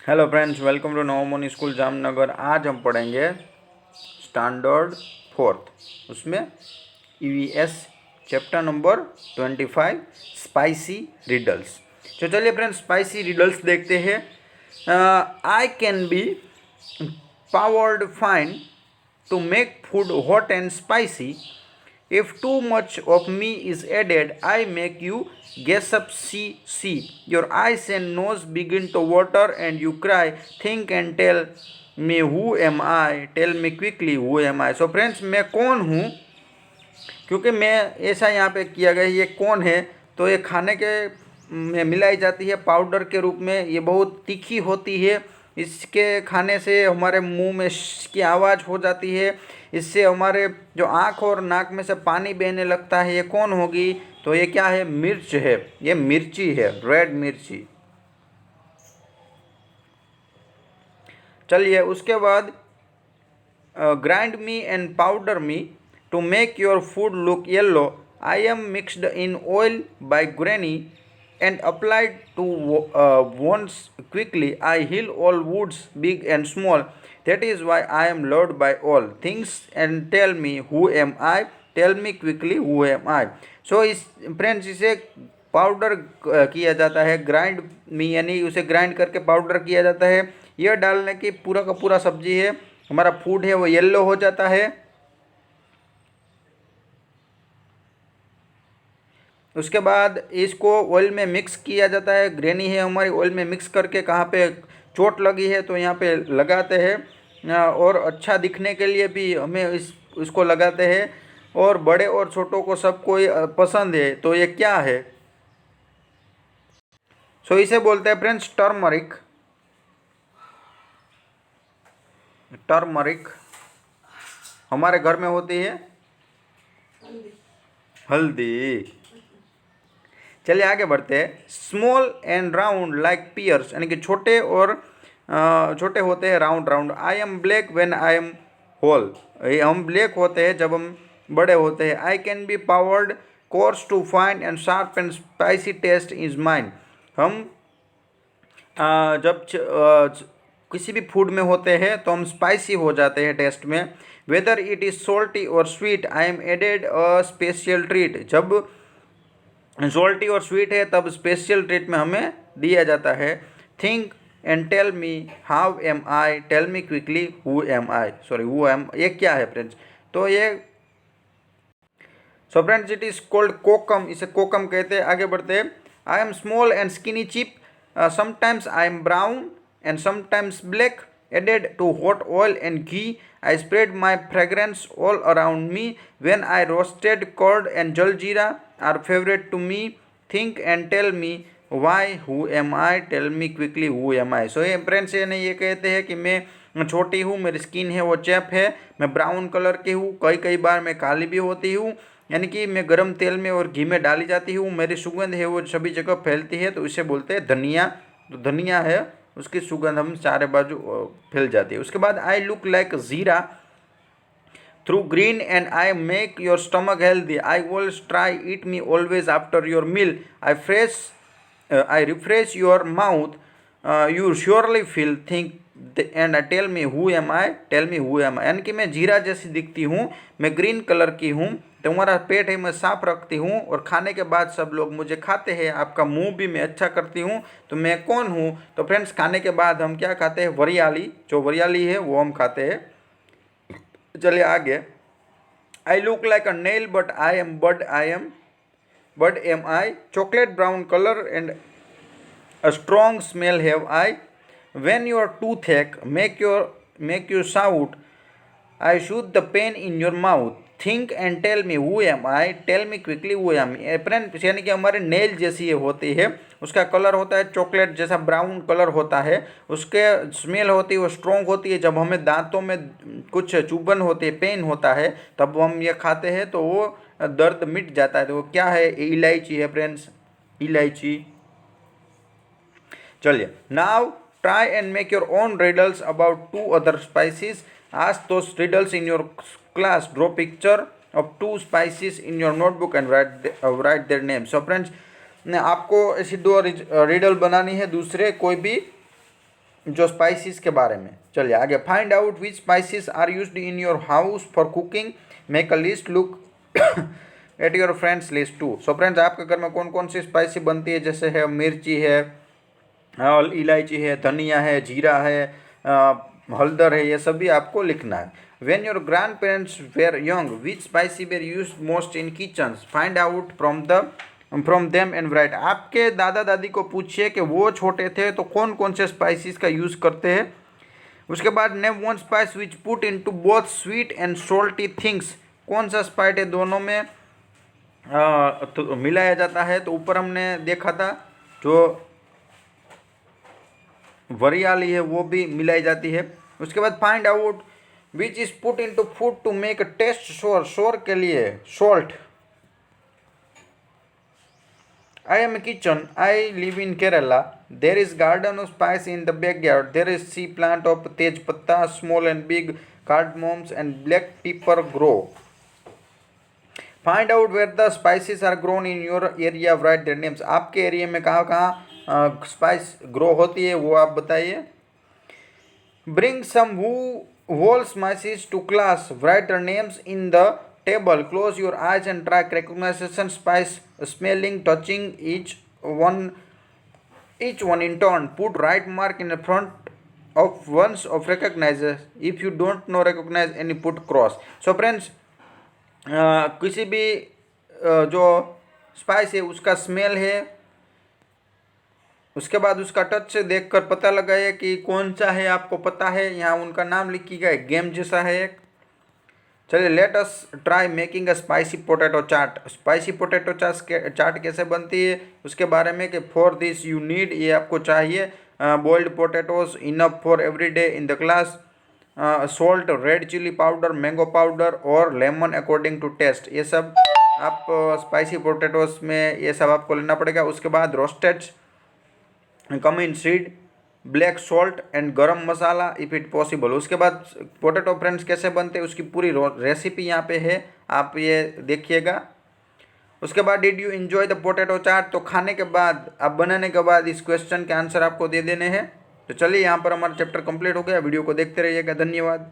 Hello friends, welcome to Navmoni school Jamnagar. आज हम पढ़ेंगे स्टैंडर्ड फोर्थ, उसमें EVS chapter number 25 spicy riddles. तो चलिए फ्रेंड्स, स्पाइसी रिडल्स देखते हैं। I can be powdered fine to make food hot and spicy. If too much of me is added, I make you gasp, see. Your eyes and nose begin to water and you cry, think and tell me who am I? Tell me quickly who am I? So friends, मैं कौन हूँ? क्योंकि मैं ऐसा यहाँ पे किया गया, ये कौन है? तो ये खाने के में मिलाई जाती है पाउडर के रूप में। ये बहुत तीखी होती है। इसके खाने से हमारे मुंह में की आवाज़ हो जाती है। इससे हमारे जो आँख और नाक में से पानी बहने लगता है। ये कौन होगी? तो ये क्या है? मिर्च है। ये मिर्ची है, रेड मिर्ची। चलिए उसके बाद grind me and powder me to make your food look yellow. I am mixed in oil by granny and applied to wounds quickly. I heal all wounds, big and small. That is why I am loved by all. Things and tell me who am I? Tell me quickly who am I? So इस friends, इसे powder किया जाता है। Grind मी यानी उसे grind करके powder किया जाता है। यह डालने की पूरा का पूरा सब्जी है, हमारा फूड है, वो येलो हो जाता है। उसके बाद इसको ऑयल में मिक्स किया जाता है। ग्रेनी है हमारी, ऑयल में मिक्स करके कहाँ पे चोट लगी है तो यहाँ पे लगाते हैं। और अच्छा दिखने के लिए भी हमें इसको लगाते हैं। और बड़े और छोटों को सबको पसंद है। तो ये क्या है? सो इसे बोलते हैं फ्रेंड्स टर्मरिक। टर्मरिक हमारे घर में होती है हल्दी। चलिए आगे बढ़ते हैं। Small and round like pears, यानी कि छोटे और छोटे होते हैं, round round. I am black when I am whole, हम ब्लैक होते हैं जब हम बड़े होते हैं। I can be powdered coarse to fine and sharp and spicy taste is mine. हम जब किसी भी फूड में होते हैं तो हम स्पाइसी हो जाते हैं टेस्ट में। वेदर इट इज़ सोल्टी और स्वीट, I am added a special treat. जब सोल्टी और स्वीट है तब स्पेशल ट्रीट में हमें दिया जाता है। Think and tell me how am I? Tell me quickly who am I? Sorry, who am, ये क्या है फ्रेंड्स? तो ये so friends it is called kokum. इसे कोकम कहते हैं। आगे बढ़ते हैं। I am small and skinny chip, sometimes I am brown and sometimes black, added to hot oil and ghee. I spread my fragrance all around me. When I roasted curd and jaljeera are favorite to me. Think and tell me why? Who am I? Tell me quickly who am I? So ये friends ये कहते हैं कि मैं छोटी हूँ, मेरी skin है वो चैप है, मैं ब्राउन कलर की हूँ, कई बार मैं काली भी होती हूँ, यानी कि मैं गर्म तेल में और घी में डाली जाती हूँ, मेरी सुगंध है वो सभी जगह फैलती है। तो इसे बोलते हैं धनिया। तो धनिया है, उसकी सुगंध हम चारे बाजू फैल जाती है। उसके बाद I look like jeera through green and I make your stomach healthy. I always try eat me always after your meal. I refresh your mouth, you surely feel. Think and tell me who am I? Tell me who am I? यानी कि मैं जीरा जैसी दिखती हूँ, मैं green colour की हूँ, तुम्हारा पेट है मैं साफ रखती हूँ और खाने के बाद सब लोग मुझे खाते हैं, आपका मुंह भी मैं अच्छा करती हूँ। तो मैं कौन हूँ? तो फ्रेंड्स खाने के बाद हम क्या खाते हैं? वरियाली। जो वरियाली है वो हम खाते हैं। चलिए आगे। I look like a nail but I am bud am I? Chocolate brown colour and a strong smell have I. When your toothache make you shout, I shoot the pain in your mouth. Think and tell me who am I? Tell me quickly who am I? Friend यानी कि हमारे nail जैसी ये होती है, उसका colour होता है चॉकलेट जैसा, ब्राउन कलर होता है, उसके स्मेल होती है वो स्ट्रॉन्ग होती है। जब हमें दांतों में कुछ चुभन होती है, पेन होता है, तब हम ये खाते हैं तो वो दर्द मिट जाता है। तो वो क्या है? इलायची है फ्रेंड्स, इलायची। चलिए now try and make your own riddles about 2 other spices. Ask those riddles in your class. Draw picture of 2 spices in your notebook and right their name. So friends आपको ऐसी 2 रिडल बनानी है, दूसरे कोई भी जो स्पाइसेस के बारे में। चलिए आगे, find out which spices are used in your house for cooking, make a list, look at your friends list too. So friends, आपके घर में कौन कौन सी स्पाइसी बनती है, जैसे है मिर्ची है, इलायची है, धनिया है, जीरा है, हल्दर है, ये सभी आपको लिखना है। When your grandparents were young, which spicy were use most in kitchen, find out from them and write. आपके दादा दादी को पूछिए कि वो छोटे थे तो कौन कौन से स्पाइसीज का यूज़ करते हैं। उसके बाद name one spice which put into both sweet and salty things, कौन सा स्पाइस है दोनों में तो मिलाया जाता है। तो ऊपर हमने देखा था जो वरियाली है वो भी मिलाई जाती है। उसके बाद find out which is put into food to make taste sure, sure के लिए salt. I am a kitchen. I live in Kerala. There is garden of spice in the backyard. There is sea plant of tej patta, small and big cardamoms and black pepper grow. Find out where the spices are grown in your area. Write their names. आपके area में कहाँ कहाँ spice grow होती है वो आप बताइए। Bring some whole spices to class. Write their names in the table. Close your eyes and try recognition spice, smelling, touching one in turn. Put right mark in the front of ones of recognizes. If you don't know recognize any, put cross. So friends, किसी भी जो spice है उसका smell है, उसके बाद उसका touch से देखकर पता लगाइए कि कौन सा है, आपको पता है। यहाँ उनका नाम लिखिएगा, एक गेम जैसा है एक। चलिए let us try making a spicy potato chaat. Spicy potato chaat कैसे बनती है उसके बारे में कि फॉर दिस यू नीड, ये आपको चाहिए boiled potatoes enough for every day in the class, salt, red chilli powder, mango powder और लेमन अकॉर्डिंग टू टेस्ट। ये सब आप स्पाइसी पोटैटोज में ये सब आपको लेना पड़ेगा। उसके बाद roasted cumin seed, black salt and garam masala if it possible. उसके बाद पोटैटो फ्रेंड्स कैसे बनते हैं उसकी पूरी रेसिपी यहाँ पे है, आप ये देखिएगा। उसके बाद did you enjoy the potato chaat, तो खाने के बाद आप बनाने के बाद इस क्वेश्चन के आंसर आपको दे देने हैं। तो चलिए यहाँ पर हमारा चैप्टर कंप्लीट हो गया। वीडियो को देखते रहिएगा। धन्यवाद।